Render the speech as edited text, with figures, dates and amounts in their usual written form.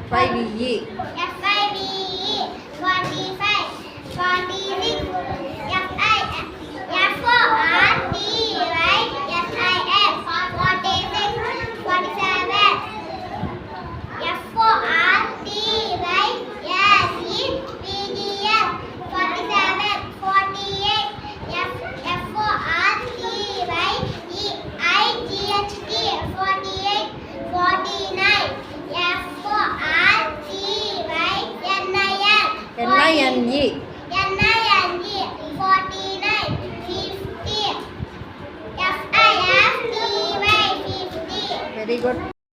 FIVE. FIVE 45 46 F for RT right SIX 46 47 F for RT right yes PGF 47 48 F for RT right EIGHT 48 49 F for RT right NIN NINE. 49 50 FIFT right 50 Very good.